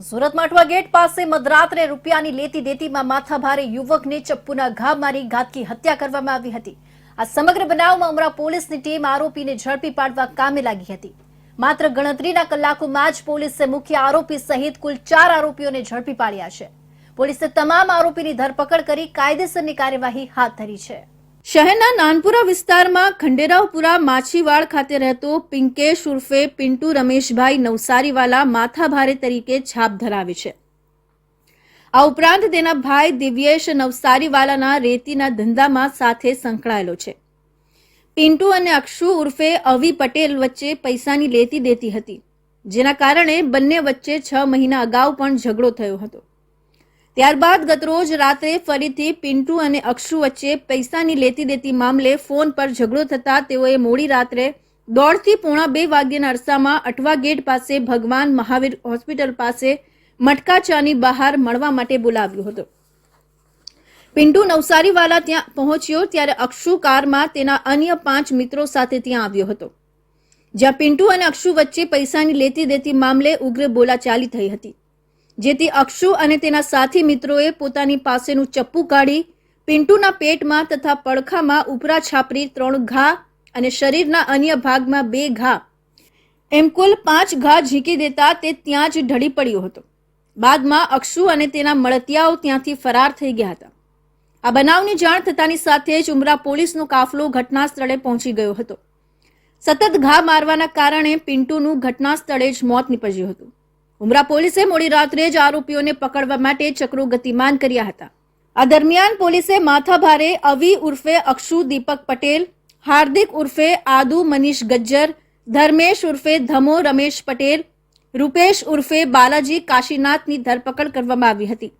સુરતમાં અઠવા ગેટ પાસે મધરાત્રે રૂપિયાની લેતી દેતીમાં માથાભારે યુવકને ચપ્પુના ઘા મારી ઘાતકી હત્યા કરવામાં આવી હતી। આ સમગ્ર બનાવમાં ઉમરા પોલીસની ટીમ આરોપીને ઝડપી પાડવા કામે લાગી હતી। માત્ર ગણતરીના કલાકોમાં જ પોલીસે મુખ્ય આરોપી સહિત કુલ 4 આરોપીઓને ઝડપી પાડ્યા છે। પોલીસે તમામ આરોપીની ધરપકડ કરી કાયદેસરની કાર્યવાહી હાથ ધરી છે। શહેરના નાનપુરા વિસ્તારમાં ખંડેરાવપુરા માછીવાડ ખાતે રહેતો પિંકેશ ઉર્ફે પિન્ટુ રમેશભાઈ નવસારીવાલા માથાભારે તરીકે છાપ ધરાવે છે। આ ઉપરાંત તેના ભાઈ દિવ્યેશ નવસારીવાલાના રેતીના ધંધામાં સાથે સંકળાયેલો છે। પિન્ટુ અને અક્ષુ ઉર્ફે અવી પટેલ વચ્ચે પૈસાની લેતી દેતી હતી, જેના કારણે બંને વચ્ચે 6 મહિના અગાઉ પણ ઝઘડો થયો હતો। ત્યારબાદ ગતરોજ રાત્રે ફરીથી પિન્ટુ અને અક્ષુ વચ્ચે પૈસાની લેતી દેતી મામલે ફોન પર ઝઘડો થતા તેઓએ મોડી રાત્રે 1:30 થી 1:45 વાગ્યાના અરસામાં અઠવા ગેટ પાસે ભગવાન મહાવીર હોસ્પિટલ પાસે મટકા ચાની બહાર મળવા માટે બોલાવ્યો હતો। પિન્ટુ નવસારીવાલા ત્યાં પહોંચ્યો ત્યારે અક્ષુ કારમાં તેના અન્ય 5 મિત્રો સાથે ત્યાં આવ્યો હતો, જ્યાં પિન્ટુ અને અક્ષુ વચ્ચે પૈસાની લેતી દેતી મામલે ઉગ્ર બોલાચાલી થઈ હતી, જેથી અક્ષુ અને તેના સાથી મિત્રોએ પોતાની પાસેનું ચપ્પુ કાઢી પિન્ટુના પેટમાં તથા પડખામાં ઉપરા છાપરી 3 ઘા અને શરીરના અન્ય ભાગમાં 2 ઘા એમ કુલ 5 ઘા ઝીકી દેતા તે ત્યાં જ ઢળી પડ્યો હતો। બાદમાં અક્ષુ અને તેના મળતિયાઓ ત્યાંથી ફરાર થઈ ગયા હતા। આ બનાવની જાણ થતાની સાથે જ ઉમરા પોલીસનો કાફલો ઘટના સ્થળે પહોંચી ગયો હતો। સતત ઘા મારવાના કારણે પિન્ટુનું ઘટના સ્થળે જ મોત નીપજ્યું હતું। ઉમરા પોલીસે મોડી રાત્રે જ આરોપીઓને પકડવા માટે ચક્રો ગતિમાન કર્યા હતા। આ દરમિયાન પોલીસે માથાભારે અવી ઉર્ફે અક્ષુ દીપક પટેલ, હાર્દિક ઉર્ફે આદુ મનીષ ગજ્જર, ધર્મેશ ઉર્ફે ધમો રમેશ પટેલ, રૂપેશ ઉર્ફે બાલાજી કાશીનાથની ધરપકડ કરવામાં આવી હતી।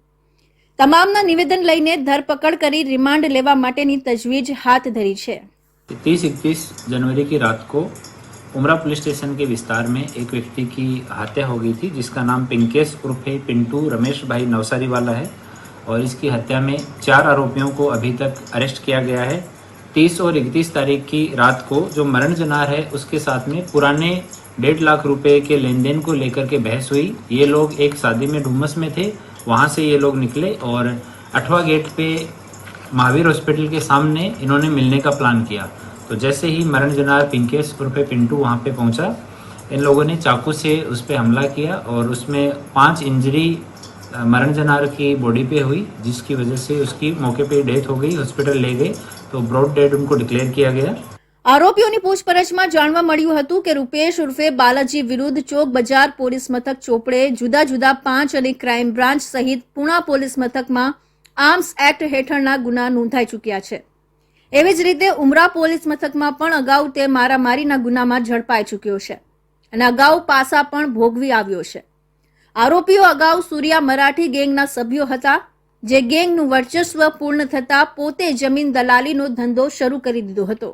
તમામના નિવેદન લઈને ધરપકડ કરી રિમાન્ડ લેવા માટેની તજવીજ હાથ ધરી છે। 30-31 जनवरी की रात को उमरा पुलिस स्टेशन के विस्तार में एक व्यक्ति की हत्या हो गई थी, जिसका नाम पिंकेश उर्फे पिंटू रमेश भाई नवसारी वाला है और इसकी हत्या में 4 आरोपियों को अभी तक अरेस्ट किया गया है। 30 और 31 तारीख की रात को जो मरण जनार है उसके साथ में पुराने 1.5 लाख रुपए के लेन देन को लेकर के बहस हुई। ये लोग एक शादी में डुमस में थे, वहाँ से ये लोग निकले और अठवा गेट पे महावीर हॉस्पिटल के सामने इन्होंने मिलने का प्लान किया। तो जैसे ही मरण जनार पिंकेश उर्फे पिंटू वहाँ पे पहुँचा, इन लोगों ने चाकू से उस पर हमला किया और उसमें 5 इंजरी मरण जनार की बॉडी पे हुई, जिसकी वजह से उसकी मौके पे डेथ हो गई। हॉस्पिटल ले गए तो ब्रॉड डेड उनको डिक्लेयर किया गया। આરોપીઓની પૂછપરછમાં જાણવા મળ્યું હતું કે રૂપેશ ઉર્ફે બાલાજી વિરુદ્ધ ચોક બજાર પોલીસ મથક ચોપડે જુદા જુદા 5 અને ક્રાઇમ બ્રાન્ચ સહિત પુણા પોલીસ મથકમાં આર્મ્સ એક્ટ હેઠળના ગુના નોંધાઈ ચૂક્યા છે। એવી જ રીતે ઉમરા પોલીસ મથકમાં પણ અગાઉ તે મારામારીના ગુનામાં ઝડપાઈ ચૂક્યો છે અને અગાઉ પાસા પણ ભોગવી આવ્યો છે। આરોપીઓ અગાઉ સૂર્યા મરાઠી ગેંગના સભ્યો હતા, જે ગેંગનું વર્ચસ્વ પૂર્ણ થતા પોતે જમીન દલાલીનો ધંધો શરૂ કરી દીધો હતો।